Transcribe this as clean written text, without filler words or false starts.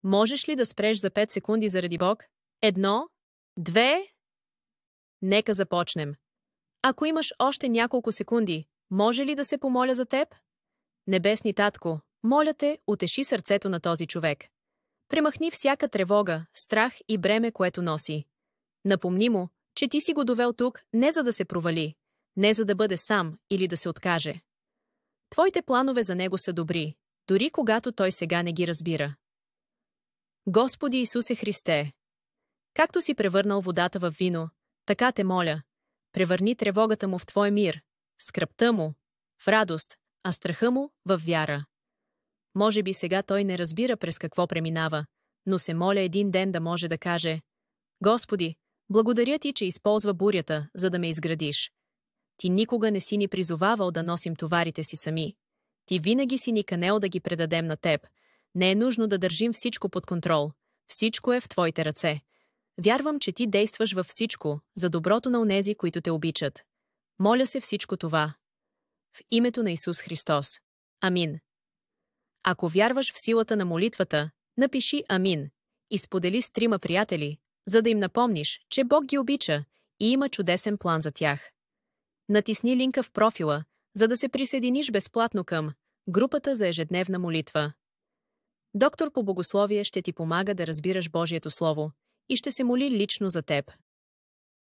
Можеш ли да спреш за 5 секунди заради Бог? 1, 2. Нека започнем. Ако имаш още няколко секунди, може ли да се помоля за теб? Небесни Татко, моля те, утеши сърцето на този човек. Премахни всяка тревога, страх и бреме, което носи. Напомни му, че ти си го довел тук не за да се провали, не за да бъде сам или да се откаже. Твоите планове за него са добри, дори когато той сега не ги разбира. Господи Исусе Христе, както си превърнал водата в вино, така те моля, превърни тревогата му в Твой мир, скръбта му в радост, а страха му в вяра. Може би сега той не разбира през какво преминава, но се моля един ден да може да каже: Господи, благодаря Ти, че използва бурята, за да ме изградиш. Ти никога не си ни призовавал да носим товарите си сами. Ти винаги си ни канел да ги предадем на Теб. Не е нужно да държим всичко под контрол. Всичко е в Твоите ръце. Вярвам, че Ти действаш във всичко, за доброто на онези, които Те обичат. Моля се всичко това в името на Исус Христос. Амин. Ако вярваш в силата на молитвата, напиши Амин и сподели с 3 приятели, за да им напомниш, че Бог ги обича и има чудесен план за тях. Натисни линка в профила, за да се присъединиш безплатно към групата за ежедневна молитва. Доктор по богословие ще ти помага да разбираш Божието Слово и ще се моли лично за теб.